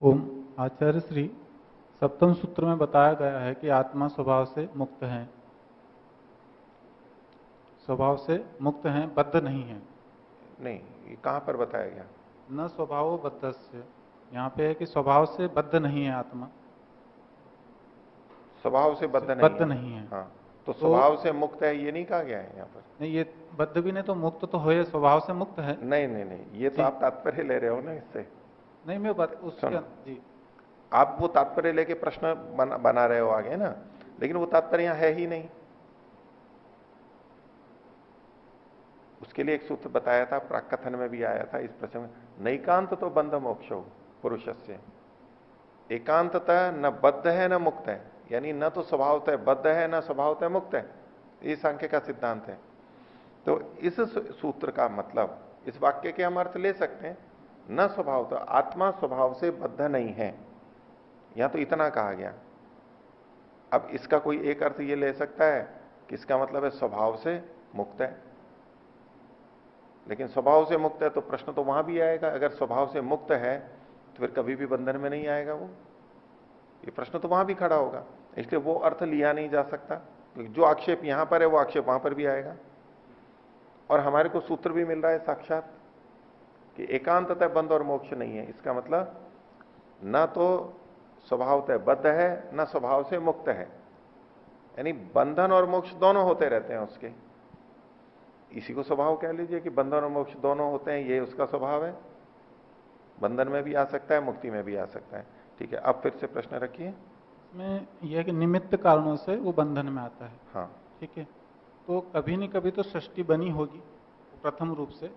ओम। आचार्य श्री सप्तम सूत्र में बताया गया है कि आत्मा स्वभाव से मुक्त है, स्वभाव से मुक्त है, बद्ध नहीं है। नहीं, ये कहाँ पर बताया गया? न स्वभाव बद्धस्य, यहाँ पे है कि स्वभाव से बद्ध नहीं है आत्मा, स्वभाव से बद्ध नहीं बद्ध है। नहीं है। हाँ, तो तो स्वभाव से मुक्त है ये नहीं कहा गया है यहाँ पर। नहीं, ये बद्ध भी नहीं तो मुक्त तो हो, स्वभाव से मुक्त है। नहीं नहीं नहीं, ये तो जी। आप तात्पर्य ले रहे हो ना इससे। नहीं, उसके सुनो, जी। आप वो तात्पर्य लेके प्रश्न बना रहे हो आगे ना, लेकिन वो तात्पर्य यहाँ है ही नहीं। उसके लिए एक सूत्र बताया था, प्राकथन में भी आया था इस प्रसंग में। नैकांत तो बंध मोक्ष हो पुरुषस्य, एकांततः न बद्ध है न मुक्त है, यानी न तो स्वभावतः बद्ध है न स्वभावतः मुक्त है। ये सांख्य का सिद्धांत है। तो इस सूत्र का मतलब, इस वाक्य के हम अर्थ ले सकते हैं, न स्वभावतः, आत्मा स्वभाव से बद्ध नहीं है, यहां तो इतना कहा गया। अब इसका कोई एक अर्थ ये ले सकता है कि इसका मतलब है स्वभाव से मुक्त है, लेकिन स्वभाव से मुक्त है तो प्रश्न तो वहां भी आएगा, अगर स्वभाव से मुक्त है तो फिर कभी भी बंधन में नहीं आएगा वो। ये प्रश्न तो वहां भी खड़ा होगा, इसलिए वो अर्थ लिया नहीं जा सकता, क्योंकि जो आक्षेप यहां पर है वो आक्षेप वहां पर भी आएगा। और हमारे को सूत्र भी मिल रहा है साक्षात कि एकांततः बंध और मोक्ष नहीं है, इसका मतलब न तो स्वभावतः बद्ध है न स्वभाव से मुक्त है, यानी बंधन और मोक्ष दोनों होते रहते हैं उसके। इसी को स्वभाव कह लीजिए कि बंधन और मोक्ष दोनों होते हैं, ये उसका स्वभाव है। बंधन में भी आ सकता है, मुक्ति में भी आ सकता है। ठीक है, अब फिर से प्रश्न रखिए। इसमें यह है कि निमित्त कारणों से वो बंधन में आता है। हाँ, ठीक है। तो कभी न कभी तो सृष्टि बनी होगी प्रथम रूप से,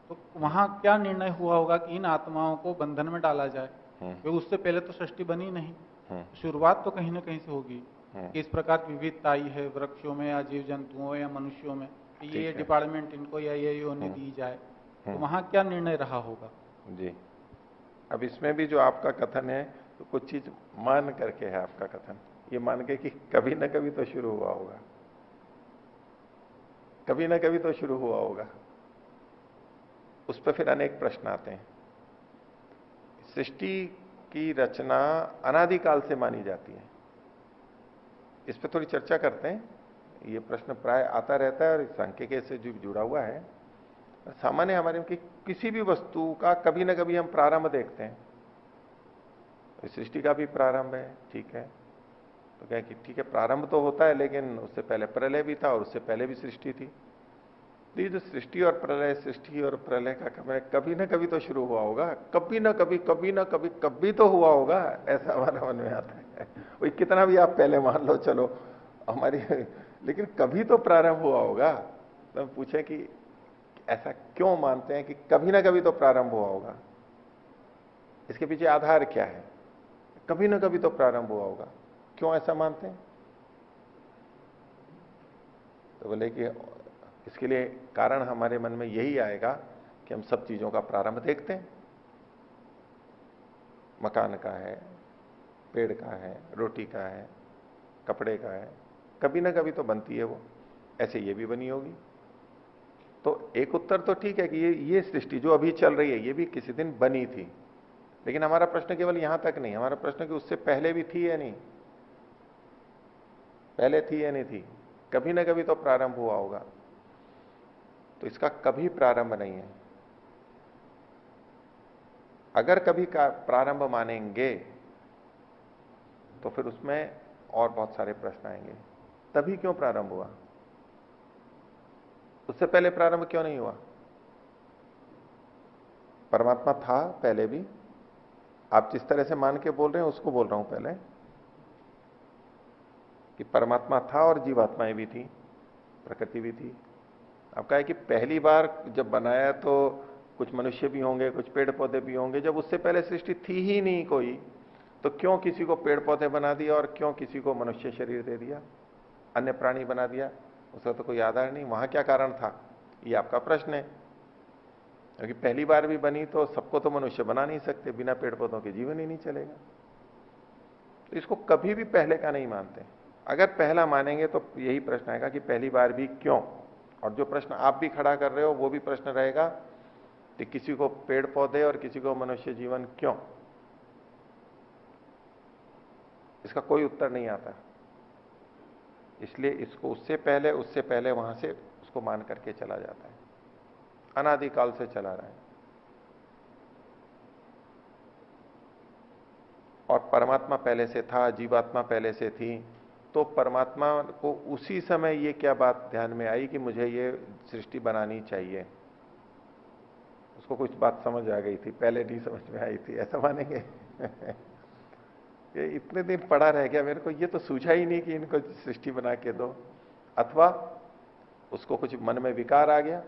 तो वहां क्या निर्णय हुआ होगा कि इन आत्माओं को बंधन में डाला जाए, क्योंकि उससे पहले तो सृष्टि बनी नहीं। हम्म, शुरुआत तो कहीं ना कहीं से होगी हम्म, कि इस प्रकार की विविधता आई है वृक्षों में या जीव जंतुओं या मनुष्यों में, कि ये ठीक है। डिपार्टमेंट इनको या ये योनि हम्म, दी जाए। तो हम्म, वहां क्या निर्णय रहा होगा? जी। अब इसमें भी जो आपका कथन है, तो कुछ चीज मान करके है आपका कथन, ये मान के कि कभी ना कभी तो शुरू हुआ होगा, कभी ना कभी तो शुरू हुआ होगा। उस पर फिर अनेक प्रश्न आते हैं। सृष्टि की रचना अनादिकाल से मानी जाती है, इस पर थोड़ी चर्चा करते हैं। ये प्रश्न प्राय आता रहता है और सांख्य के से जुड़ा हुआ है। सामान्य हमारे में कि किसी भी वस्तु का कभी ना कभी हम प्रारंभ देखते हैं। सृष्टि का भी प्रारंभ है, ठीक है, तो क्या कि ठीक है प्रारंभ तो होता है, लेकिन उससे पहले प्रलय भी था और उससे पहले भी सृष्टि थी। तो ये जो सृष्टि और प्रलय, सृष्टि और प्रलय का कभी ना कभी तो शुरू हुआ होगा, कभी ना कभी, कभी ना कभी, कभी तो हुआ होगा, ऐसा हमारे मन में आता है। वही कितना भी आप पहले मान लो चलो हमारी, लेकिन कभी तो प्रारंभ हुआ होगा। तो हम पूछे कि ऐसा क्यों मानते हैं कि कभी ना कभी तो प्रारंभ हुआ होगा, इसके पीछे आधार क्या है? कभी ना कभी तो प्रारंभ हुआ होगा, क्यों ऐसा मानते हैं? तो बोले कि इसके लिए कारण हमारे मन में यही आएगा कि हम सब चीजों का प्रारंभ देखते हैं। मकान का है, पेड़ का है, रोटी का है, कपड़े का है, कभी ना कभी तो बनती है वो, ऐसे ये भी बनी होगी। तो एक उत्तर तो ठीक है कि ये सृष्टि जो अभी चल रही है ये भी किसी दिन बनी थी, लेकिन हमारा प्रश्न केवल यहां तक नहीं, हमारा प्रश्न कि उससे पहले भी थी या नहीं, पहले थी या नहीं थी, कभी ना कभी तो प्रारंभ हुआ होगा। तो इसका कभी प्रारंभ नहीं है। अगर कभी का प्रारंभ मानेंगे तो फिर उसमें और बहुत सारे प्रश्न आएंगे। तभी क्यों प्रारंभ हुआ, उससे पहले प्रारंभ क्यों नहीं हुआ? परमात्मा था पहले भी, आप जिस तरह से मान के बोल रहे हैं उसको बोल रहा हूं पहले, कि परमात्मा था और जीवात्माएं भी थी, प्रकृति भी थी। अब कहा है कि पहली बार जब बनाया तो कुछ मनुष्य भी होंगे, कुछ पेड़ पौधे भी होंगे, जब उससे पहले सृष्टि थी ही नहीं कोई, तो क्यों किसी को पेड़ पौधे बना दिया और क्यों किसी को मनुष्य शरीर दे दिया, अन्य प्राणी बना दिया? उसका तो कोई आधार नहीं, वहां क्या कारण था, ये आपका प्रश्न है। क्योंकि पहली बार भी बनी तो सबको तो मनुष्य बना नहीं सकते, बिना पेड़ पौधों के जीवन ही नहीं चलेगा। तो इसको कभी भी पहले का नहीं मानते। अगर पहला मानेंगे तो यही प्रश्न आएगा कि पहली बार भी क्यों। और जो प्रश्न आप भी खड़ा कर रहे हो वो भी प्रश्न रहेगा कि किसी को पेड़ पौधे और किसी को मनुष्य जीवन क्यों। इसका कोई उत्तर नहीं आता। इसलिए इसको उससे पहले वहां से उसको मान करके चला जाता है, अनादिकाल से चला रहा है। और परमात्मा पहले से था, जीवात्मा पहले से थी, तो परमात्मा को उसी समय ये क्या बात ध्यान में आई कि मुझे ये सृष्टि बनानी चाहिए। उसको कुछ बात समझ आ गई थी, पहले नहीं समझ में आई थी, ऐसा मानेंगे? ये इतने दिन पड़ा रह गया, मेरे को ये तो सूझा ही नहीं कि इनको सृष्टि बना के दो। अथवा उसको कुछ मन में विकार आ गया,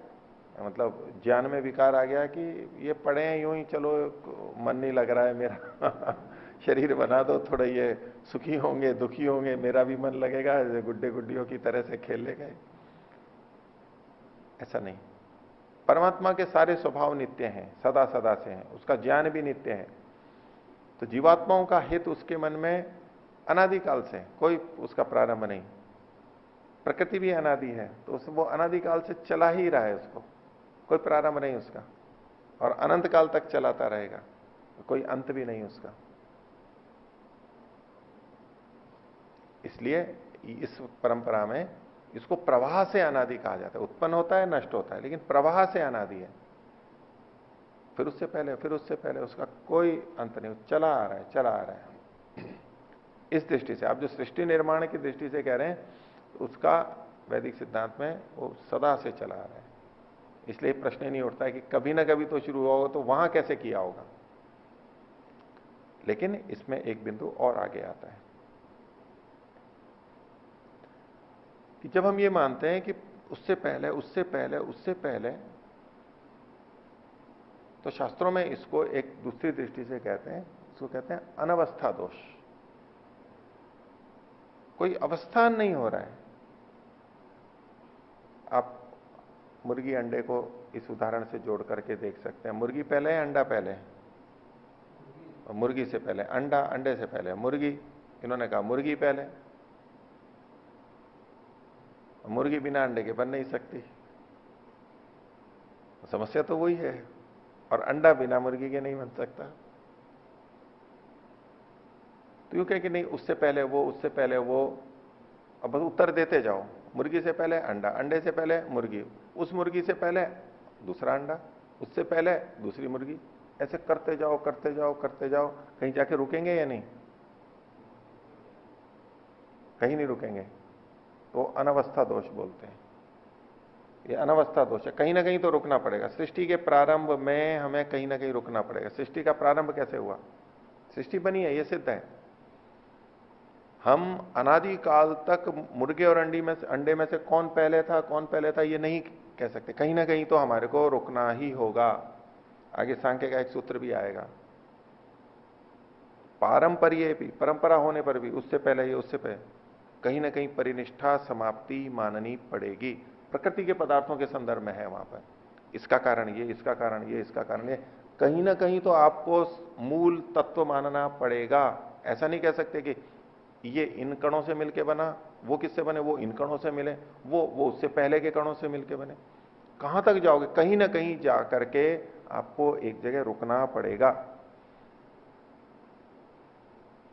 मतलब ज्ञान में विकार आ गया कि ये पढ़े हैं यूं ही, चलो मन नहीं लग रहा है मेरा शरीर बना दो, थोड़ा ये सुखी होंगे दुखी होंगे, मेरा भी मन लगेगा, गुड्डे गुड्डियों की तरह से खेलने गए। ऐसा नहीं, परमात्मा के सारे स्वभाव नित्य हैं, सदा सदा से हैं, उसका ज्ञान भी नित्य है। तो जीवात्माओं का हित उसके मन में अनादिकाल से, कोई उसका प्रारंभ नहीं। प्रकृति भी अनादि है, तो वो अनादिकाल से चला ही रहा है, उसको कोई प्रारंभ नहीं उसका, और अनंत काल तक चलाता रहेगा, कोई अंत भी नहीं उसका। इसलिए इस परंपरा में इसको प्रवाह से अनादि कहा जाता है। उत्पन्न होता है, नष्ट होता है, लेकिन प्रवाह से अनादि है। फिर उससे पहले, फिर उससे पहले, उसका कोई अंत नहीं, चला आ रहा है, चला आ रहा है। इस दृष्टि से आप जो सृष्टि निर्माण की दृष्टि से कह रहे हैं, उसका वैदिक सिद्धांत में वो सदा से चला आ रहा है। इसलिए प्रश्न ही नहीं उठता है कि कभी ना कभी तो शुरू होगा, तो वहां कैसे किया होगा। लेकिन इसमें एक बिंदु और आगे आता है कि जब हम ये मानते हैं कि उससे पहले उससे पहले उससे पहले, तो शास्त्रों में इसको एक दूसरी दृष्टि से कहते हैं, इसको कहते हैं अनवस्था दोष। कोई अवस्थान नहीं हो रहा है। आप मुर्गी अंडे को इस उदाहरण से जोड़ करके देख सकते हैं। मुर्गी पहले है, अंडा पहले है? और मुर्गी से पहले अंडा, अंडे से पहले मुर्गी। इन्होंने कहा मुर्गी पहले। मुर्गी बिना अंडे के बन नहीं सकती, समस्या तो वही है। और अंडा बिना मुर्गी के नहीं बन सकता। तो यूं कह कि नहीं, उससे पहले वो, उससे पहले वो, अब बस उत्तर देते जाओ। मुर्गी से पहले अंडा, अंडे से पहले मुर्गी, उस मुर्गी से पहले दूसरा अंडा, उससे पहले दूसरी मुर्गी, ऐसे करते जाओ करते जाओ करते जाओ। कहीं जाके रुकेंगे या नहीं? कहीं नहीं रुकेंगे। तो अनवस्था दोष बोलते हैं। ये अनवस्था दोष है, कहीं ना कहीं तो रुकना पड़ेगा। सृष्टि के प्रारंभ में हमें कहीं ना कहीं रुकना पड़ेगा। सृष्टि का प्रारंभ कैसे हुआ? सृष्टि बनी है, ये सिद्ध है। हम अनादि काल तक मुर्गे और अंडे में से कौन पहले था कौन पहले था ये नहीं कह सकते। कहीं ना कहीं तो हमारे को रुकना ही होगा। आगे सांख्य का एक सूत्र भी आएगा। पारंपरिय भी, परंपरा होने पर भी, उससे पहले ये उससे पहले, कहीं ना कहीं परिनिष्ठा समाप्ति माननी पड़ेगी। प्रकृति के पदार्थों के संदर्भ में है वहां पर, इसका कारण ये, इसका कारण ये, इसका कारण ये, कहीं ना कहीं तो आपको मूल तत्व मानना पड़ेगा। ऐसा नहीं कह सकते कि ये इन कणों से मिलके बना, वो किससे बने, वो इन कणों से मिले, वो उससे पहले के कणों से मिलके बने। कहां तक जाओगे? कहीं ना कहीं जा करके आपको एक जगह रुकना पड़ेगा।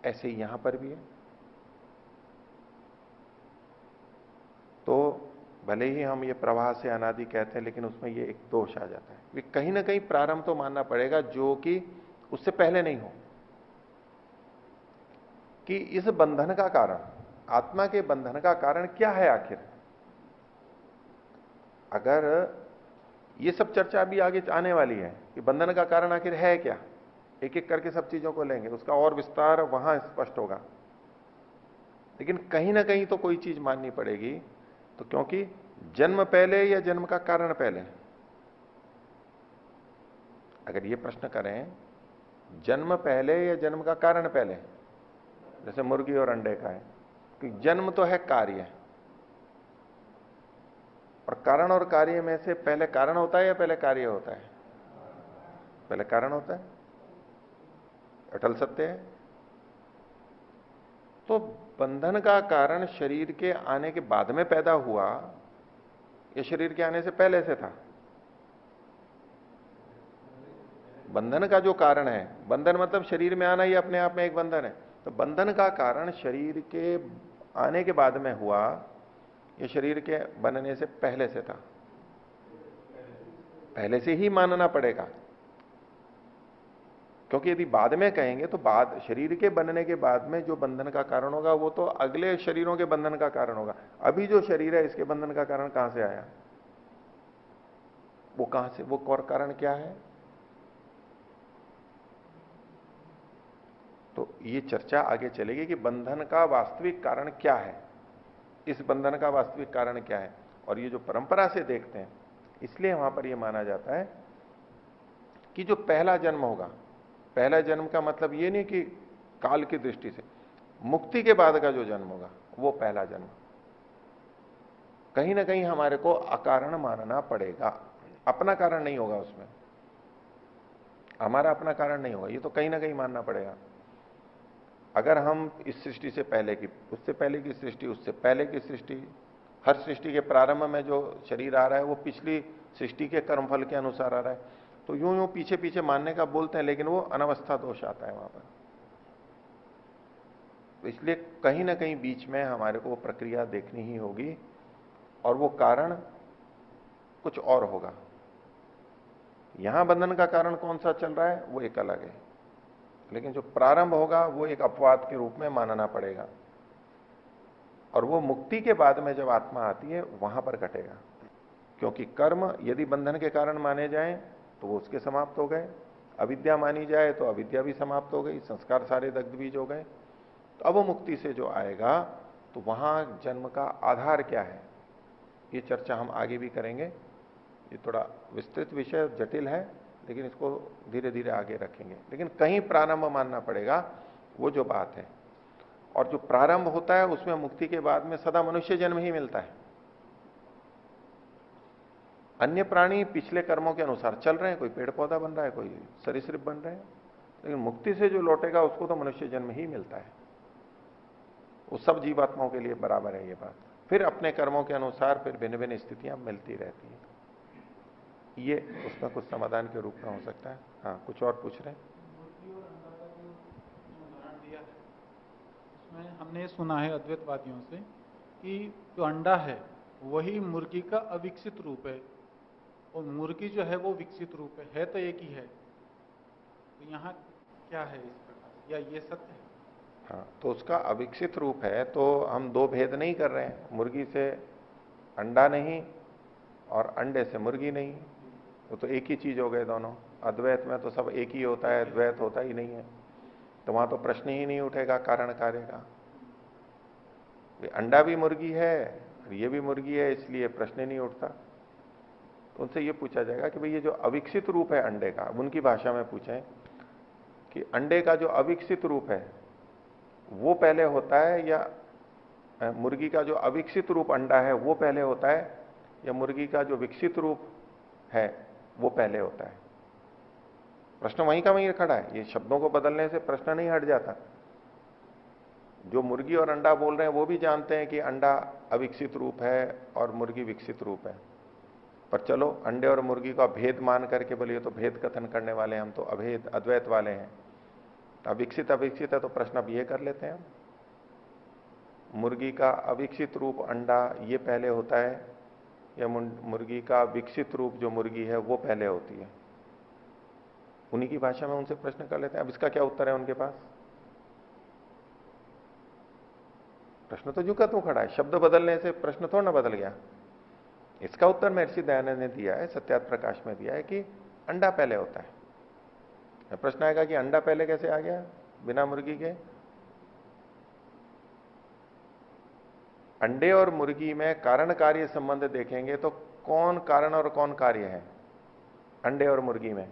ऐसे ही यहां पर भी है। तो भले ही हम ये प्रवाह से अनादि कहते हैं, लेकिन उसमें ये एक दोष आ जाता है कि कहीं ना कहीं प्रारंभ तो मानना पड़ेगा जो कि उससे पहले नहीं हो। कि इस बंधन का कारण, आत्मा के बंधन का कारण क्या है आखिर? अगर ये सब चर्चा भी आगे आने वाली है कि बंधन का कारण आखिर है क्या, एक एक करके सब चीजों को लेंगे, उसका और विस्तार वहां स्पष्ट होगा। लेकिन कहीं ना कहीं तो कोई चीज माननी पड़ेगी। तो क्योंकि जन्म पहले या जन्म का कारण पहले? अगर ये प्रश्न करें जन्म पहले या जन्म का कारण पहले, जैसे मुर्गी और अंडे का है कि जन्म तो है कार्य, और कार्य में से पहले कारण होता है या पहले कार्य होता है? पहले कारण होता है, अटल सत्य है। तो बंधन का कारण शरीर के आने के बाद में पैदा हुआ या शरीर के आने से पहले से था? बंधन का जो कारण है, बंधन मतलब शरीर में आना ही अपने आप में एक बंधन है। तो बंधन का कारण शरीर के आने के बाद में हुआ या शरीर के बनने से पहले से था? पहले से ही मानना पड़ेगा, क्योंकि यदि बाद में कहेंगे तो बाद शरीर के बनने के बाद में जो बंधन का कारण होगा वो तो अगले शरीरों के बंधन का कारण होगा। अभी जो शरीर है इसके बंधन का कारण कहां से आया? वो कहां से, वो और कारण क्या है? तो ये चर्चा आगे चलेगी कि बंधन का वास्तविक कारण क्या है, इस बंधन का वास्तविक कारण क्या है। और ये जो परंपरा से देखते हैं, इसलिए वहां पर यह माना जाता है कि जो पहला जन्म होगा, पहला जन्म का मतलब ये नहीं कि काल की दृष्टि से, मुक्ति के बाद का जो जन्म होगा वो पहला जन्म कहीं ना कहीं हमारे को अकारण मानना पड़ेगा। अपना कारण नहीं होगा, उसमें हमारा अपना कारण नहीं होगा, ये तो कहीं ना कहीं मानना पड़ेगा। अगर हम इस सृष्टि से पहले की, उससे पहले की सृष्टि, उससे पहले की सृष्टि, हर सृष्टि के प्रारंभ में जो शरीर आ रहा है वो पिछली सृष्टि के कर्मफल के अनुसार आ रहा है, तो यूं यूं पीछे पीछे मानने का बोलते हैं, लेकिन वो अनवस्था दोष आता है वहां पर। तो इसलिए कहीं ना कहीं बीच में हमारे को वो प्रक्रिया देखनी ही होगी, और वो कारण कुछ और होगा। यहां बंधन का कारण कौन सा चल रहा है वो एक अलग है, लेकिन जो प्रारंभ होगा वो एक अपवाद के रूप में मानना पड़ेगा, और वो मुक्ति के बाद में जब आत्मा आती है वहां पर घटेगा। क्योंकि कर्म यदि बंधन के कारण माने जाएं तो वो उसके समाप्त हो गए, अविद्या मानी जाए तो अविद्या भी समाप्त हो गई, संस्कार सारे दग्ध बीज हो गए। तो अब वो मुक्ति से जो आएगा तो वहां जन्म का आधार क्या है, ये चर्चा हम आगे भी करेंगे। ये थोड़ा विस्तृत विषय, जटिल है, लेकिन इसको धीरे धीरे आगे रखेंगे। लेकिन कहीं प्रारंभ मानना पड़ेगा, वो जो बात है। और जो प्रारंभ होता है उसमें मुक्ति के बाद में सदा मनुष्य जन्म ही मिलता है। अन्य प्राणी पिछले कर्मों के अनुसार चल रहे हैं, कोई पेड़ पौधा बन रहा है, कोई सरीसृप बन रहे हैं, लेकिन मुक्ति से जो लौटेगा उसको तो मनुष्य जन्म ही मिलता है। वो सब जीवात्माओं के लिए बराबर है ये बात। फिर अपने कर्मों के अनुसार फिर भिन्न भिन्न स्थितियां मिलती रहती हैं। ये उसका कुछ समाधान के रूप में हो सकता है। हाँ, कुछ और पूछ रहे हैं? मुर्गी और अंडा का जो उदाहरण दिया है, उसमें हमने ये सुना है अद्वैतवादियों से कि जो अंडा है वही मुर्गी का अविकसित रूप है, और मुर्गी जो है वो विकसित रूप है तो एक ही है। तो यहाँ क्या है इस प्रकार, या ये सत्य है? हाँ, तो उसका अविकसित रूप है, तो हम दो भेद नहीं कर रहे हैं। मुर्गी से अंडा नहीं और अंडे से मुर्गी नहीं, वो तो एक ही चीज हो गए दोनों। अद्वैत में तो सब एक ही होता है, द्वैत होता ही नहीं है। तो वहां तो प्रश्न ही नहीं उठेगा कारण कार्य का। अंडा भी मुर्गी है और ये भी मुर्गी है, इसलिए प्रश्न नहीं उठता। तो उनसे ये पूछा जाएगा कि भाई ये जो अविकसित रूप है अंडे का, उनकी भाषा में पूछें कि अंडे का जो अविकसित रूप है वो पहले होता है, या मुर्गी का जो अविकसित रूप अंडा है वो पहले होता है, या मुर्गी का जो विकसित रूप है वो पहले होता है? प्रश्न वहीं का वहीं खड़ा है। ये शब्दों को बदलने से प्रश्न नहीं हट जाता। जो मुर्गी और अंडा बोल रहे हैं वो भी जानते हैं कि अंडा अविकसित रूप है और मुर्गी विकसित रूप है, पर चलो अंडे और मुर्गी का भेद मान करके बोलिए तो भेद कथन करने वाले हम तो अभेद अद्वैत वाले हैं। अविकसित अविकसित है तो प्रश्न अब ये कर लेते हैं, मुर्गी का अविकसित रूप अंडा ये पहले होता है, या मुर्गी का विकसित रूप जो मुर्गी है वो पहले होती है? उन्हीं की भाषा में उनसे प्रश्न कर लेते हैं। अब इसका क्या उत्तर है उनके पास? प्रश्न तो झुका तू खड़ा है, शब्द बदलने से प्रश्न थोड़ा ना बदल गया। इसका उत्तर महर्षि दयानंद ने दिया है, सत्यार्थ प्रकाश में दिया है कि अंडा पहले होता है। प्रश्न आएगा कि अंडा पहले कैसे आ गया बिना मुर्गी के? अंडे और मुर्गी में कारण कार्य संबंध देखेंगे तो कौन कारण और कौन कार्य है अंडे और मुर्गी में?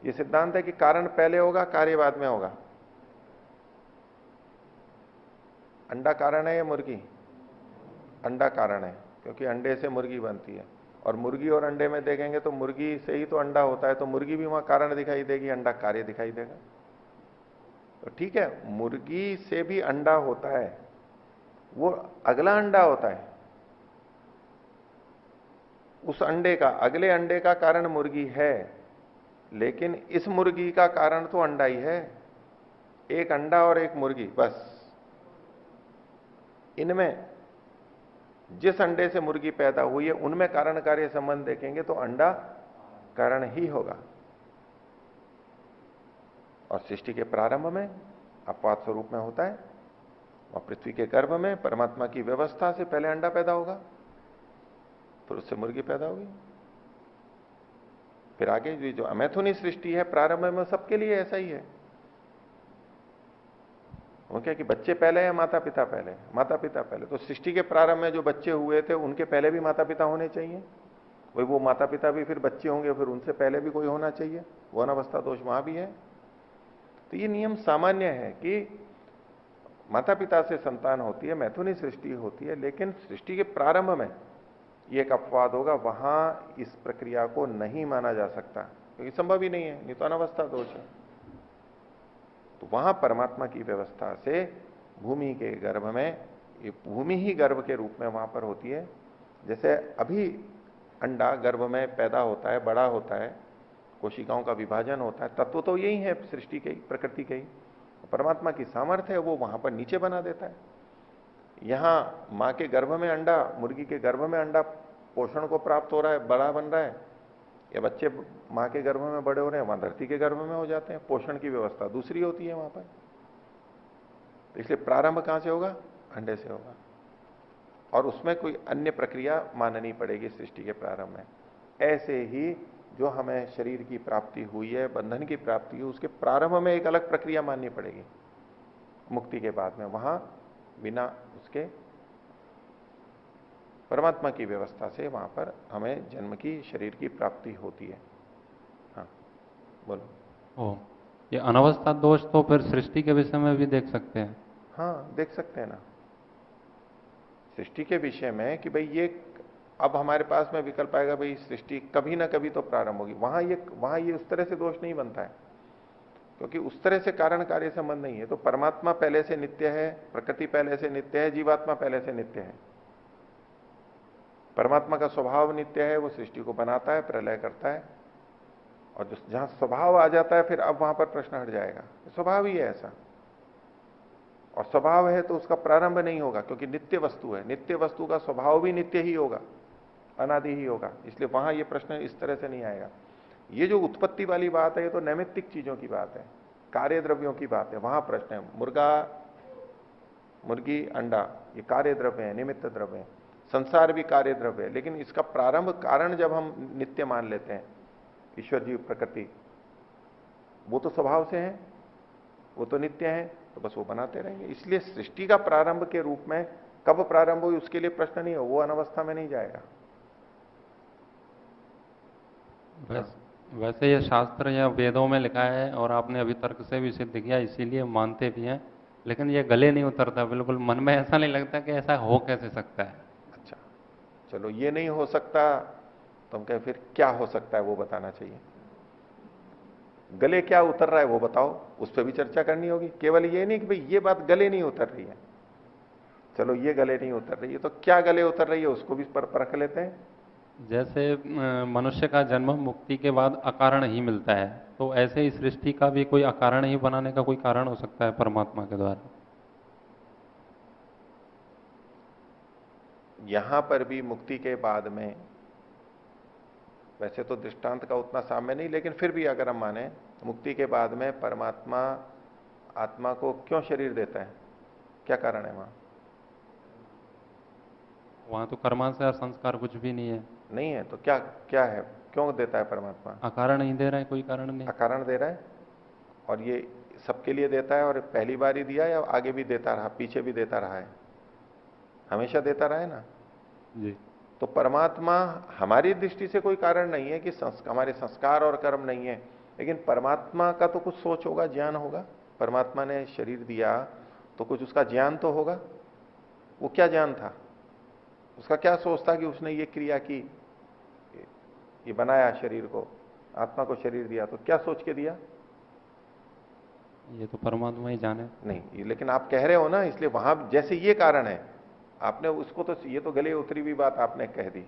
यह सिद्धांत है कि कारण पहले होगा, कार्य बाद में होगा। अंडा कारण है या मुर्गी? अंडा कारण है, क्योंकि अंडे से मुर्गी बनती है। और मुर्गी और अंडे में देखेंगे तो मुर्गी से ही तो अंडा होता है, तो मुर्गी भी वहां कारण दिखाई देगी, अंडा कार्य दिखाई देगा। तो ठीक है, मुर्गी से भी अंडा होता है, वो अगला अंडा होता है। उस अंडे का, अगले अंडे का कारण मुर्गी है, लेकिन इस मुर्गी का कारण तो अंडा ही है। एक अंडा और एक मुर्गी, बस। इनमें जिस अंडे से मुर्गी पैदा हुई है उनमें कारण कार्य संबंध देखेंगे तो अंडा कारण ही होगा। और सृष्टि के प्रारंभ में अपवाद स्वरूप में होता है, और पृथ्वी के गर्भ में परमात्मा की व्यवस्था से पहले अंडा पैदा होगा, फिर उससे मुर्गी पैदा होगी, फिर आगे जो अमैथुनी सृष्टि है प्रारंभ में सबके लिए ऐसा ही है। वो क्या कि बच्चे पहले है माता पिता पहले, माता पिता पहले। तो सृष्टि के प्रारंभ में जो बच्चे हुए थे उनके पहले भी माता पिता होने चाहिए, वही वो माता पिता भी फिर बच्चे होंगे, फिर उनसे पहले भी कोई होना चाहिए, वो अनावस्था दोष वहां भी है। तो ये नियम सामान्य है कि माता पिता से संतान होती है, मैथुनी सृष्टि होती है, लेकिन सृष्टि के प्रारंभ में ये एक अपवाद होगा, वहां इस प्रक्रिया को नहीं माना जा सकता क्योंकि संभव ही नहीं है, नहीं तो अनावस्था दोष है। तो वहां परमात्मा की व्यवस्था से भूमि के गर्भ में, ये भूमि ही गर्भ के रूप में वहां पर होती है। जैसे अभी अंडा गर्भ में पैदा होता है, बड़ा होता है, कोशिकाओं का विभाजन होता है, तत्व तो यही है सृष्टि के, प्रकृति के ही। परमात्मा की सामर्थ्य है, वो वहां पर नीचे बना देता है। यहां मां के गर्भ में अंडा, मुर्गी के गर्भ में अंडा पोषण को प्राप्त हो रहा है, बड़ा बन रहा है, या बच्चे मां के गर्भ में बड़े हो रहे हैं, वहां धरती के गर्भ में हो जाते हैं। पोषण की व्यवस्था दूसरी होती है वहां पर। तो इसलिए प्रारंभ कहां से होगा? अंडे से होगा, और उसमें कोई अन्य प्रक्रिया माननी पड़ेगी सृष्टि के प्रारंभ में। ऐसे ही जो हमें शरीर की प्राप्ति हुई है, बंधन की प्राप्ति हुई, उसके प्रारंभ में एक अलग प्रक्रिया माननी पड़ेगी। मुक्ति के बाद में वहां बिना उसके परमात्मा की व्यवस्था से वहां पर हमें जन्म की, शरीर की प्राप्ति होती है। हाँ बोलो। ओ, ये अनवस्था दोष तो फिर सृष्टि के विषय में भी देख सकते हैं? हाँ देख सकते हैं ना, सृष्टि के विषय में कि भाई ये अब हमारे पास में विकल्प आएगा, भाई सृष्टि कभी ना कभी तो प्रारंभ होगी, वहां ये उस तरह से दोष नहीं बनता है, क्योंकि उस तरह से कारण कार्य संबंध नहीं है। तो परमात्मा पहले से नित्य है, प्रकृति पहले से नित्य है, जीवात्मा पहले से नित्य है। परमात्मा का स्वभाव नित्य है, वो सृष्टि को बनाता है, प्रलय करता है, और जो जहां स्वभाव आ जाता है फिर अब वहां पर प्रश्न हट जाएगा। स्वभाव ही है ऐसा, और स्वभाव है तो उसका प्रारंभ नहीं होगा, क्योंकि नित्य वस्तु है, नित्य वस्तु का स्वभाव भी नित्य ही होगा, अनादि ही होगा। इसलिए वहां ये प्रश्न इस तरह से नहीं आएगा। ये जो उत्पत्ति वाली बात है ये तो नैमित्तिक चीजों की बात है, कार्य द्रव्यों की बात है, वहां प्रश्न है। मुर्गा, मुर्गी, अंडा ये कार्य द्रव्य है, निमित्त द्रव्य है। संसार भी कार्य द्रव्य है, लेकिन इसका प्रारंभ कारण जब हम नित्य मान लेते हैं, ईश्वर जीव प्रकृति, वो तो स्वभाव से है, वो तो नित्य है, तो बस वो बनाते रहेंगे। इसलिए सृष्टि का प्रारंभ के रूप में कब प्रारंभ हुई उसके लिए प्रश्न नहीं हो, वो अनवस्था में नहीं जाएगा। वैसे ये शास्त्र या वेदों में लिखा है और आपने अभी तर्क से भी सिद्ध किया, इसीलिए मानते भी हैं, लेकिन ये गले नहीं उतरता, बिल्कुल मन में ऐसा नहीं लगता कि ऐसा हो कैसे सकता है। अच्छा चलो, ये नहीं हो सकता तो हम कहें फिर क्या हो सकता है वो बताना चाहिए। गले क्या उतर रहा है वो बताओ, उस पर भी चर्चा करनी होगी। केवल ये नहीं कि भाई ये बात गले नहीं उतर रही है, चलो ये गले नहीं उतर रही है, तो क्या गले उतर रही है उसको भी परख लेते हैं। जैसे मनुष्य का जन्म मुक्ति के बाद अकारण ही मिलता है, तो ऐसे ही सृष्टि का भी कोई अकारण ही बनाने का कोई कारण हो सकता है परमात्मा के द्वारा? यहां पर भी मुक्ति के बाद में, वैसे तो दृष्टांत का उतना साम्य नहीं, लेकिन फिर भी अगर हम माने, मुक्ति के बाद में परमात्मा आत्मा को क्यों शरीर देता है, क्या कारण है वहां? वहां तो कर्माशय संस्कार कुछ भी नहीं है। नहीं है तो क्या क्या है, क्यों देता है परमात्मा? अकारण ही दे रहा है, कोई कारण नहीं। अकारण दे रहा है, और ये सबके लिए देता है, और पहली बार ही दिया या आगे भी देता रहा, पीछे भी देता रहा है? हमेशा देता रहा है ना जी। तो परमात्मा हमारी दृष्टि से कोई कारण नहीं है कि हमारे संस्कार और कर्म नहीं है, लेकिन परमात्मा का तो कुछ सोच होगा, ज्ञान होगा। परमात्मा ने शरीर दिया तो कुछ उसका ज्ञान तो होगा। वो क्या ज्ञान था, उसका क्या सोच था कि उसने ये क्रिया की, ये बनाया शरीर को, आत्मा को शरीर दिया, तो क्या सोच के दिया? ये तो परमात्मा ही जाने। नहीं, लेकिन आप कह रहे हो ना, इसलिए वहां जैसे ये कारण है, आपने उसको तो, ये तो गले उतरी हुई बात आपने कह दी,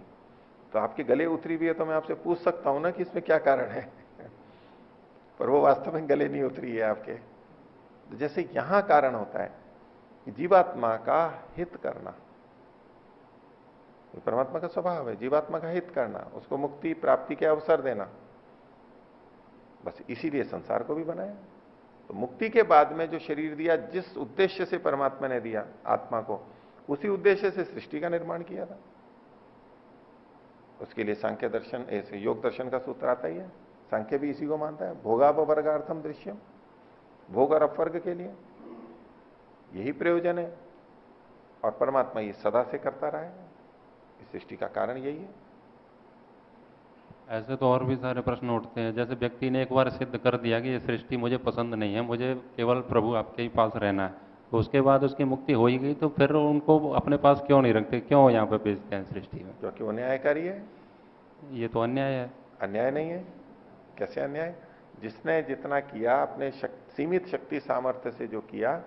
तो आपके गले उतरी हुई है तो मैं आपसे पूछ सकता हूं ना कि इसमें क्या कारण है पर वो वास्तव में गले नहीं उतरी है आपके। तो जैसे यहां कारण होता है कि जीवात्मा का हित करना, ये परमात्मा का स्वभाव है, जीवात्मा का हित करना, उसको मुक्ति प्राप्ति के अवसर देना, बस इसीलिए संसार को भी बनाया। तो मुक्ति के बाद में जो शरीर दिया, जिस उद्देश्य से परमात्मा ने दिया आत्मा को, उसी उद्देश्य से सृष्टि का निर्माण किया था। उसके लिए सांख्य दर्शन, ऐसे योग दर्शन का सूत्र आता ही है, सांख्य भी इसी को मानता है, भोगापवर्गार्थम दृश्यम, भोग और अपवर्ग के लिए यही प्रयोजन है। और परमात्मा ये सदा से करता रहा है, इस सृष्टि का कारण यही है। ऐसे तो और भी सारे प्रश्न उठते हैं, जैसे व्यक्ति ने एक बार सिद्ध कर दिया कि ये सृष्टि मुझे पसंद नहीं है, मुझे केवल प्रभु आपके ही पास रहना है, तो उसके बाद उसकी मुक्ति हो ही गई, तो फिर उनको अपने पास क्यों नहीं रखते, क्यों यहाँ पे भेजते हैं सृष्टि में? क्योंकि वो न्यायकारी है। ये तो अन्याय है। अन्याय नहीं है। कैसे अन्याय? जिसने जितना किया, अपने सीमित शक्ति सामर्थ्य से जो किया,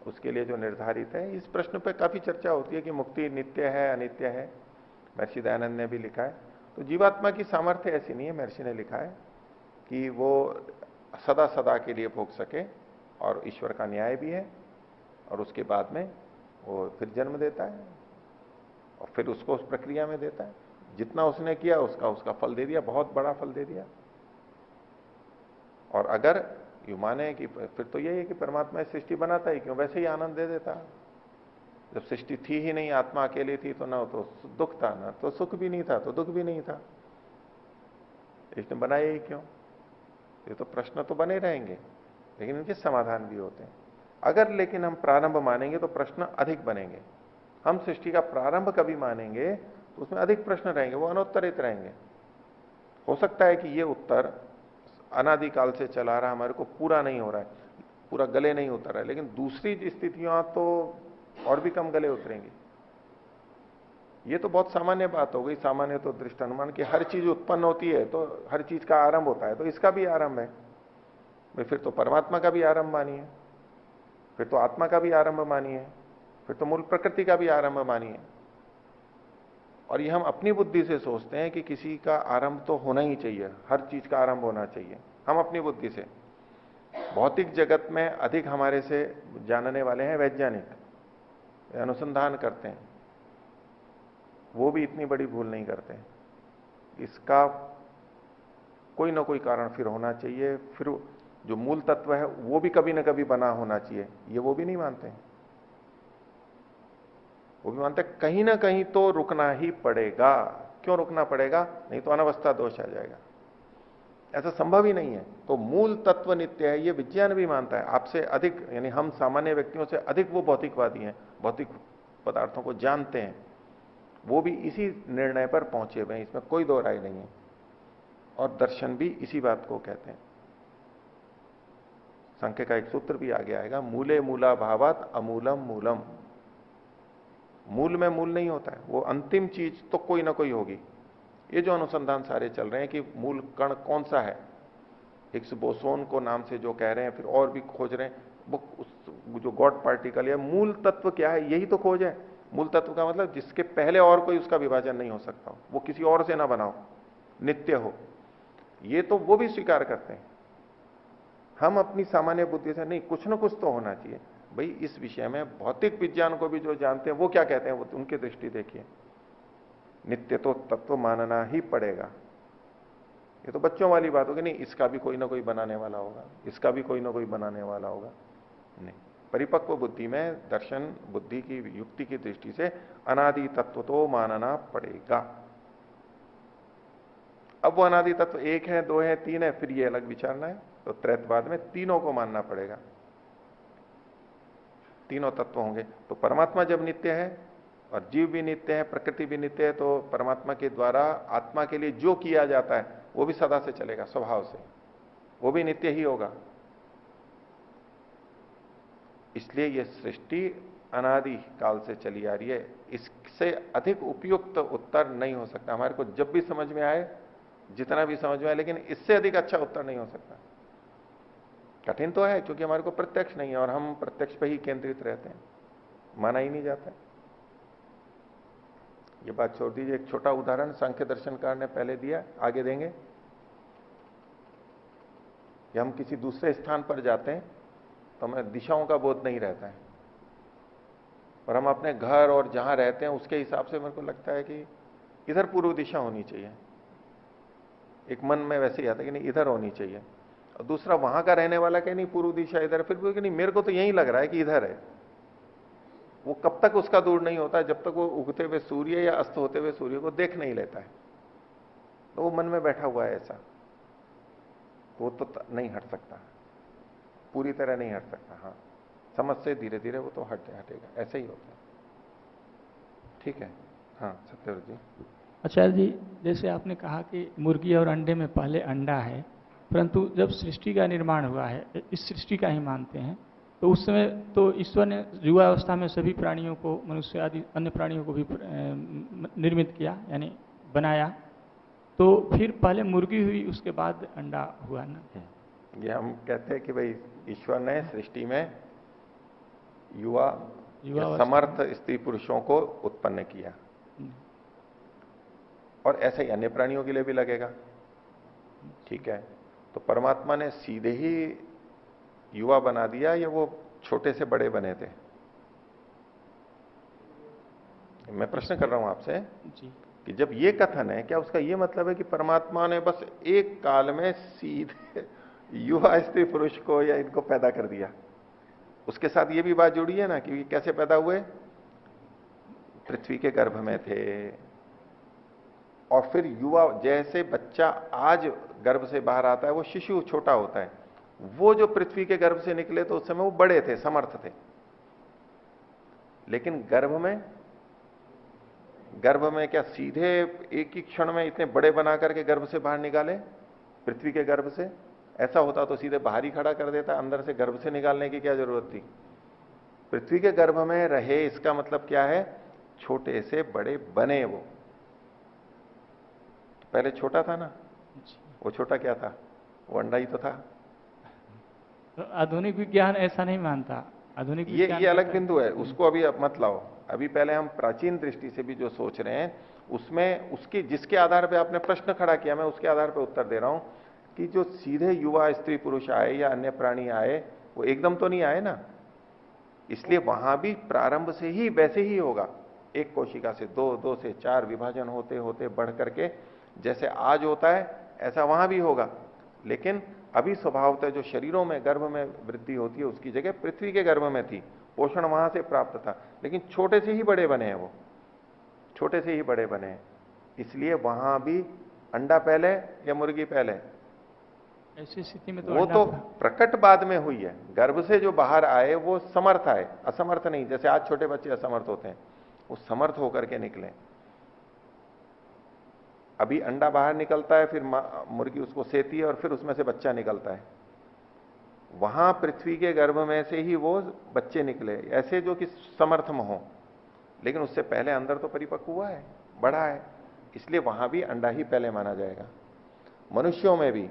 उसके लिए जो निर्धारित है। इस प्रश्न पे काफी चर्चा होती है कि मुक्ति नित्य है अनित्य है, महर्षि दयानंद ने भी लिखा है। तो जीवात्मा की सामर्थ्य ऐसी नहीं है, महर्षि ने लिखा है, कि वो सदा सदा के लिए भोग सके, और ईश्वर का न्याय भी है, और उसके बाद में वो फिर जन्म देता है और फिर उसको उस प्रक्रिया में देता है। जितना उसने किया उसका उसका फल दे दिया, बहुत बड़ा फल दे दिया। और अगर यू माने कि फिर तो यही है कि परमात्मा इस सृष्टि बनाता ही क्यों, वैसे ही आनंद दे देता। जब सृष्टि थी ही नहीं, आत्मा अकेली थी, तो ना तो दुख था, ना तो सुख भी नहीं था, तो दुख भी नहीं था, इसने बनाया ही क्यों? ये तो प्रश्न तो बने रहेंगे, लेकिन इनके समाधान भी होते हैं। अगर लेकिन हम प्रारंभ मानेंगे तो प्रश्न अधिक बनेंगे। हम सृष्टि का प्रारंभ कभी मानेंगे तो उसमें अधिक प्रश्न रहेंगे, वो अनुत्तरित रहेंगे। हो सकता है कि ये उत्तर अनादिकाल से चला रहा, हमारे को पूरा नहीं हो रहा है, पूरा गले नहीं उतर रहा है, लेकिन दूसरी स्थितियां तो और भी कम गले उतरेंगी। ये तो बहुत सामान्य बात हो गई। सामान्य तो दृष्ट अनुमान कि हर चीज उत्पन्न होती है तो हर चीज का आरंभ होता है, तो इसका भी आरंभ है भाई, फिर तो परमात्मा का भी आरंभ मानिए, फिर तो आत्मा का भी आरंभ मानिए, फिर तो मूल प्रकृति का भी आरंभ मानिए। और ये हम अपनी बुद्धि से सोचते हैं कि किसी का आरंभ तो होना ही चाहिए, हर चीज का आरंभ होना चाहिए, हम अपनी बुद्धि से। भौतिक जगत में अधिक हमारे से जानने वाले हैं वैज्ञानिक, अनुसंधान करते हैं, वो भी इतनी बड़ी भूल नहीं करते। इसका कोई ना कोई कारण फिर होना चाहिए, फिर जो मूल तत्व है वो भी कभी ना कभी बना होना चाहिए, ये वो भी नहीं मानते हैं। वो भी मानते हैं कहीं ना कहीं तो रुकना ही पड़ेगा। क्यों रुकना पड़ेगा? नहीं तो अनवस्था दोष आ जाएगा, ऐसा संभव ही नहीं है। तो मूल तत्व नित्य है, ये विज्ञान भी मानता है। आपसे अधिक, यानी हम सामान्य व्यक्तियों से अधिक वो भौतिकवादी हैं, भौतिक पदार्थों को जानते हैं, वो भी इसी निर्णय पर पहुंचे हुए हैं, इसमें कोई दो राय नहीं है। और दर्शन भी इसी बात को कहते हैं। सांख्य का एक सूत्र भी आगे आएगा, मूले मूला भावात अमूलम मूलम। मूल में मूल नहीं होता है, वो अंतिम चीज तो कोई ना कोई होगी। ये जो अनुसंधान सारे चल रहे हैं कि मूल कण कौन सा है, हिग्स बोसोन को नाम से जो कह रहे हैं, फिर और भी खोज रहे हैं, वो जो गॉड पार्टिकल है, मूल तत्व क्या है, यही तो खोज है। मूल तत्व का मतलब जिसके पहले और कोई उसका विभाजन नहीं हो सकता हो, वो किसी और से ना बनाओ, नित्य हो, ये तो वो भी स्वीकार करते हैं। हम अपनी सामान्य बुद्धि से नहीं, कुछ ना कुछ तो होना चाहिए भाई। इस विषय में भौतिक विज्ञान को भी जो जानते हैं वो क्या कहते हैं, वो उनकी दृष्टि देखिए, नित्य तो तत्व मानना ही पड़ेगा। ये तो बच्चों वाली बात होगी, नहीं इसका भी कोई ना कोई बनाने वाला होगा, इसका भी कोई ना कोई बनाने वाला होगा, नहीं। परिपक्व बुद्धि में दर्शन बुद्धि की युक्ति की दृष्टि से अनादि तत्व तो मानना पड़ेगा। अब वो अनादि तत्व एक है, दो है, तीन है, फिर ये अलग विचारना है। तो त्रैतवाद में तीनों को मानना पड़ेगा, तीनों तत्व होंगे। तो परमात्मा जब नित्य है और जीव भी नित्य है, प्रकृति भी नित्य है, तो परमात्मा के द्वारा आत्मा के लिए जो किया जाता है वो भी सदा से चलेगा, स्वभाव से वो भी नित्य ही होगा। इसलिए यह सृष्टि अनादि काल से चली आ रही है, इससे अधिक उपयुक्त उत्तर नहीं हो सकता। हमारे को जब भी समझ में आए, जितना भी समझ में आए, लेकिन इससे अधिक अच्छा उत्तर नहीं हो सकता। कठिन तो है क्योंकि हमारे को प्रत्यक्ष नहीं है और हम प्रत्यक्ष पे ही केंद्रित रहते हैं, माना ही नहीं जाता। ये बात छोड़ दीजिए, एक छोटा उदाहरण सांख्य दर्शनकार ने पहले दिया, आगे देंगे। कि हम किसी दूसरे स्थान पर जाते हैं तो हमें दिशाओं का बोध नहीं रहता है। और हम अपने घर और जहां रहते हैं उसके हिसाब से मेरे को लगता है कि इधर पूर्व दिशा होनी चाहिए। एक मन में वैसे ही आता है कि नहीं इधर होनी चाहिए, और दूसरा वहां का रहने वाला कहे नहीं पूर्व दिशा इधर है, फिर भी कि नहीं मेरे को तो यही लग रहा है कि इधर है। वो कब तक उसका दूर नहीं होता जब तक वो उगते हुए सूर्य या अस्त होते हुए सूर्य को देख नहीं लेता है। तो वो मन में बैठा हुआ है ऐसा, वो तो नहीं हट सकता, पूरी तरह नहीं हट सकता। हाँ, समझ से धीरे धीरे वो तो हटेगा, ऐसे ही होता है। ठीक है। हाँ सत्यव्रत जी। आचार्य जी, जैसे आपने कहा कि मुर्गी और अंडे में पहले अंडा है, परंतु जब सृष्टि का निर्माण हुआ है, इस सृष्टि का ही मानते हैं, तो उस समय तो ईश्वर ने युवावस्था में सभी प्राणियों को, मनुष्य आदि अन्य प्राणियों को भी निर्मित किया, यानी बनाया। तो फिर पहले मुर्गी हुई, उसके बाद अंडा हुआ ना। ये हम कहते हैं कि भाई ईश्वर ने सृष्टि में युवा समर्थ स्त्री पुरुषों को उत्पन्न किया, और ऐसा ही अन्य प्राणियों के लिए भी लगेगा। ठीक है, तो परमात्मा ने सीधे ही युवा बना दिया या वो छोटे से बड़े बने थे? मैं प्रश्न कर रहा हूं आपसे जी। कि जब ये कथन है, क्या उसका ये मतलब है कि परमात्मा ने बस एक काल में सीधे युवा स्त्री पुरुष को या इनको पैदा कर दिया? उसके साथ ये भी बात जुड़ी है ना कि कैसे पैदा हुए? पृथ्वी के गर्भ में थे, और फिर युवा, जैसे बच्चा आज गर्भ से बाहर आता है वो शिशु छोटा होता है, वो जो पृथ्वी के गर्भ से निकले तो उस समय वो बड़े थे, समर्थ थे। लेकिन गर्भ में क्या सीधे एक ही क्षण में इतने बड़े बना करके गर्भ से बाहर निकाले? पृथ्वी के गर्भ से ऐसा होता तो सीधे बाहर ही खड़ा कर देता, अंदर से गर्भ से निकालने की क्या जरूरत थी? पृथ्वी के गर्भ में रहे, इसका मतलब क्या है? छोटे से बड़े बने। वो पहले छोटा था ना, वो छोटा क्या था? वो अंडा ही तो था। तो आधुनिक विज्ञान ऐसा नहीं मानता। आधुनिक विज्ञान ये अलग बिंदु है, उसको अभी मत लाओ। अभी पहले हम प्राचीन दृष्टि से भी जो सोच रहे हैं उसमें, उसकी जिसके आधार पे आपने प्रश्न खड़ा किया, मैं उसके आधार पे उत्तर दे रहा हूं कि जो सीधे युवा स्त्री पुरुष आए या अन्य प्राणी आए, वो एकदम तो नहीं आए ना। इसलिए वहां भी प्रारंभ से ही वैसे ही होगा, एक कोशिका से दो, दो से चार विभाजन होते होते बढ़ करके जैसे आज होता है ऐसा वहां भी होगा। लेकिन अभी स्वभावतः जो शरीरों में गर्भ में वृद्धि होती है उसकी जगह पृथ्वी के गर्भ में थी, पोषण वहां से प्राप्त था, लेकिन छोटे से ही बड़े बने हैं, वो छोटे से ही बड़े बने हैं। इसलिए वहां भी अंडा पहले या मुर्गी पहले? ऐसी स्थिति में तो वो तो प्रकट बाद में हुई है। गर्भ से जो बाहर आए वो समर्थ आए, असमर्थ नहीं। जैसे आज छोटे बच्चे असमर्थ होते हैं, वो समर्थ होकर के निकले। अभी अंडा बाहर निकलता है, फिर मुर्गी उसको सेती है और फिर उसमें से बच्चा निकलता है। वहां पृथ्वी के गर्भ में से ही वो बच्चे निकले, ऐसे जो कि समर्थम हो, लेकिन उससे पहले अंदर तो परिपक्व हुआ है, बड़ा है। इसलिए वहां भी अंडा ही पहले माना जाएगा। मनुष्यों में भी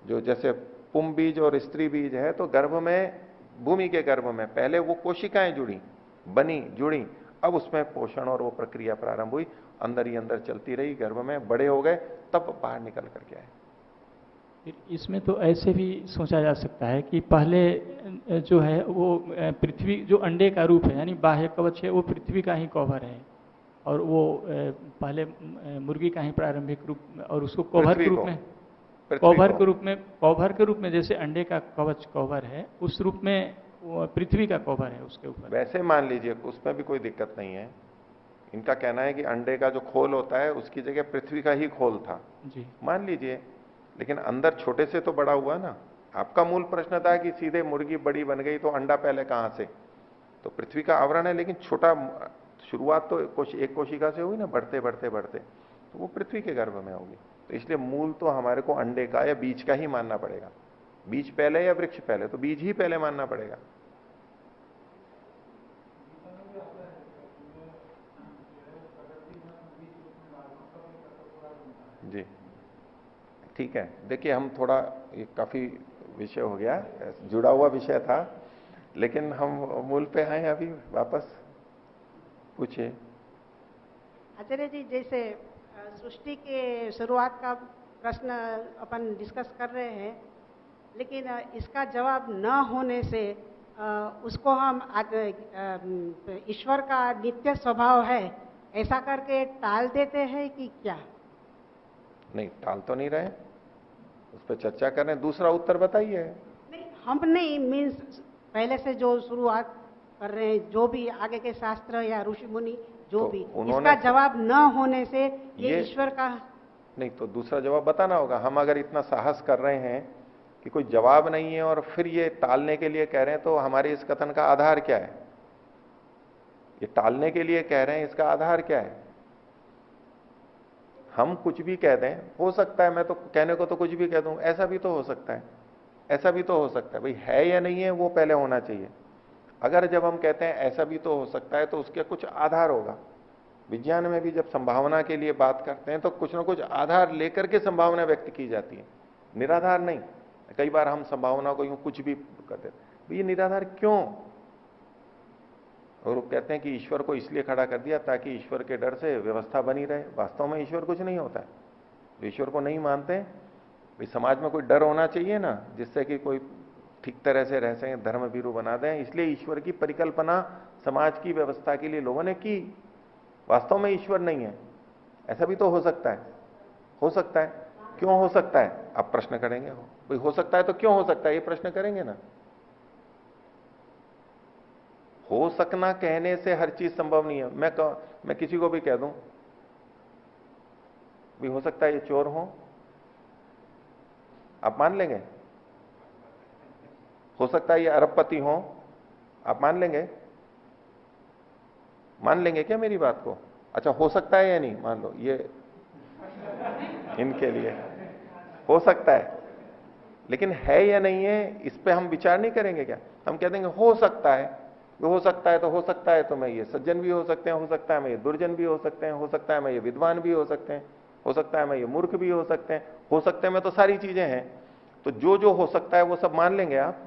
जो जैसे पुम बीज और स्त्री बीज है, तो गर्भ में, भूमि के गर्भ में पहले वो कोशिकाएं जुड़ी, अब उसमें पोषण और वो प्रक्रिया प्रारंभ हुई, अंदर ही अंदर चलती रही, गर्भ में बड़े हो गए, तब बाहर निकल करके आए। फिर इसमें तो ऐसे भी सोचा जा सकता है कि पहले जो है वो पृथ्वी, जो अंडे का रूप है यानी बाह्य कवच है, वो पृथ्वी का ही कवर है, और वो पहले मुर्गी का ही प्रारंभिक रूप, और उसको कवर के रूप में, कवर के रूप में जैसे अंडे का कवच कवर है, उस रूप में पृथ्वी का कवर है उसके ऊपर। वैसे मान लीजिए, उसमें भी कोई दिक्कत नहीं है। इनका कहना है कि अंडे का जो खोल होता है उसकी जगह पृथ्वी का ही खोल था जी, मान लीजिए, लेकिन अंदर छोटे से तो बड़ा हुआ ना। आपका मूल प्रश्न था कि सीधे मुर्गी बड़ी बन गई तो अंडा पहले कहां से? तो पृथ्वी का आवरण है, लेकिन छोटा, शुरुआत तो एक कोशिका से हुई ना, बढ़ते बढ़ते बढ़ते, तो वो पृथ्वी के गर्भ में होगी। तो इसलिए मूल तो हमारे को अंडे का या बीज का ही मानना पड़ेगा। बीज पहले या वृक्ष पहले? तो बीज ही पहले मानना पड़ेगा। जी ठीक है। देखिए, हम थोड़ा, ये काफी विषय हो गया, जुड़ा हुआ विषय था, लेकिन हम मूल पे आए अभी वापस। पूछिए। आचार्य जी, जैसे सृष्टि के शुरुआत का प्रश्न अपन डिस्कस कर रहे हैं, लेकिन इसका जवाब न होने से उसको हम ईश्वर का नित्य स्वभाव है ऐसा करके टाल देते हैं कि क्या? नहीं, टाल तो नहीं रहे, उस पर चर्चा कर रहे हैं। दूसरा उत्तर बताइए। नहीं, हम नहीं, मीन्स पहले से जो शुरुआत कर रहे हैं, जो भी आगे के शास्त्र या ऋषि मुनि जो तो भी, उन्होंने इसका जवाब न होने से ये ईश्वर का नहीं, तो दूसरा जवाब बताना होगा। हम अगर इतना साहस कर रहे हैं कि कोई जवाब नहीं है और फिर ये टालने के लिए कह रहे हैं, तो हमारे इस कथन का आधार क्या है? ये टालने के लिए कह रहे हैं, इसका आधार क्या है? हम कुछ भी कह दें, हो सकता है, मैं तो कहने को तो कुछ भी कह दूं, ऐसा भी तो हो सकता है, ऐसा भी तो हो सकता है। भाई है या नहीं है वो पहले होना चाहिए। अगर जब हम कहते हैं ऐसा भी तो हो सकता है, तो उसके कुछ आधार होगा। विज्ञान में भी जब संभावना के लिए बात करते हैं तो कुछ ना कुछ आधार लेकर के संभावना व्यक्त की जाती है, निराधार नहीं। कई बार हम संभावना को यूं कुछ भी कहते हैं, ये निराधार क्यों? और वो कहते हैं कि ईश्वर को इसलिए खड़ा कर दिया ताकि ईश्वर के डर से व्यवस्था बनी रहे। वास्तव में ईश्वर कुछ नहीं होता है। जो ईश्वर को नहीं मानते, भाई समाज में कोई डर होना चाहिए ना, जिससे कि कोई ठीक तरह से रह सके, धर्म भीरू बना दें। इसलिए ईश्वर की परिकल्पना समाज की व्यवस्था के लिए लोगों ने की। वास्तव में ईश्वर नहीं है, ऐसा भी तो हो सकता है। हो सकता है, क्यों हो सकता है? आप प्रश्न करेंगे, भाई हो सकता है तो क्यों हो सकता है, ये प्रश्न करेंगे ना। हो सकना कहने से हर चीज संभव नहीं है। मैं किसी को भी कह दूं भी हो सकता है ये चोर हो, आप मान लेंगे? हो सकता है ये अरबपति हो, आप मान लेंगे? मान लेंगे क्या मेरी बात को? अच्छा, हो सकता है या नहीं, मान लो ये इनके लिए हो सकता है, लेकिन है या नहीं है इस पे हम विचार नहीं करेंगे क्या? हम कह देंगे हो सकता है। हो सकता है तो हो सकता है, तो मैं ये सज्जन भी हो सकते हैं, हो सकता है मैं ये दुर्जन भी हो सकते हैं, हो सकता है मैं ये विद्वान भी हो सकते हैं, हो सकता है मैं ये मूर्ख भी हो सकते हैं, हो सकते हैं में तो सारी चीजें हैं। तो जो जो हो सकता है वो सब मान लेंगे आप।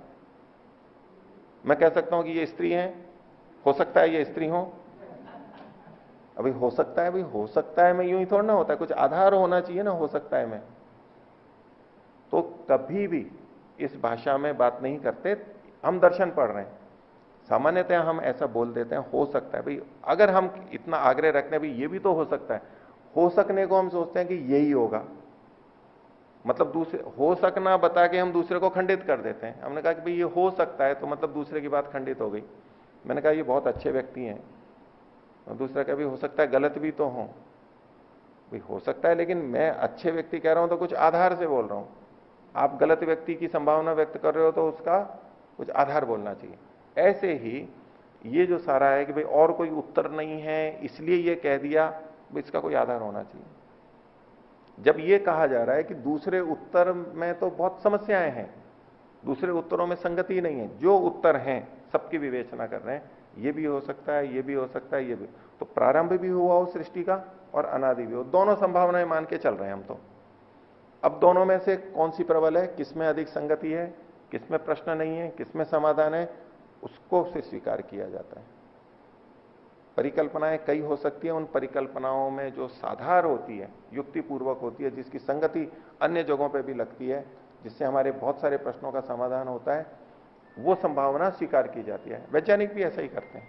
मैं कह सकता हूं कि ये स्त्री है, हो सकता है ये स्त्री हो। अभी हो सकता है, भाई हो सकता है मैं यूं ही थोड़ा ना होता है, कुछ आधार होना चाहिए ना। हो सकता है मैं तो कभी भी इस भाषा में बात नहीं करते। हम दर्शन पढ़ रहे हैं, सामान्यतः हम ऐसा बोल देते हैं हो सकता है। भाई अगर हम इतना आग्रह रखते हैं भाई ये भी तो हो सकता है, हो सकने को हम सोचते हैं कि यही होगा, मतलब दूसरे हो सकना बता के हम दूसरे को खंडित कर देते हैं। हमने कहा कि भाई ये हो सकता है, तो मतलब दूसरे की बात खंडित हो गई। मैंने कहा ये बहुत अच्छे व्यक्ति हैं, और दूसरा कभी हो सकता है गलत भी तो हो। भाई हो सकता है, लेकिन मैं अच्छे व्यक्ति कह रहा हूं तो कुछ आधार से बोल रहा हूं। आप गलत व्यक्ति की संभावना व्यक्त कर रहे हो तो उसका कुछ आधार बोलना चाहिए। ऐसे ही ये जो सारा है कि भाई और कोई उत्तर नहीं है इसलिए ये कह दिया, इसका कोई आधार होना चाहिए। जब ये कहा जा रहा है कि दूसरे उत्तर में तो बहुत समस्याएं हैं, दूसरे उत्तरों में संगति नहीं है, जो उत्तर हैं सबकी विवेचना कर रहे हैं, ये भी हो सकता है, ये भी हो सकता है, ये भी। तो प्रारंभ भी हुआ हो सृष्टि का और अनादि भी हो, दोनों संभावनाएं मान के चल रहे हैं हम तो। अब दोनों में से कौन सी प्रबल है, किसमें अधिक संगति है, किसमें प्रश्न नहीं है, किसमें समाधान है, उसको से स्वीकार किया जाता है। परिकल्पनाएं कई हो सकती है, उन परिकल्पनाओं में जो साधार होती है, युक्ति पूर्वक होती है, जिसकी संगति अन्य जगहों पे भी लगती है, जिससे हमारे बहुत सारे प्रश्नों का समाधान होता है, वो संभावना स्वीकार की जाती है। वैज्ञानिक भी ऐसा ही करते हैं।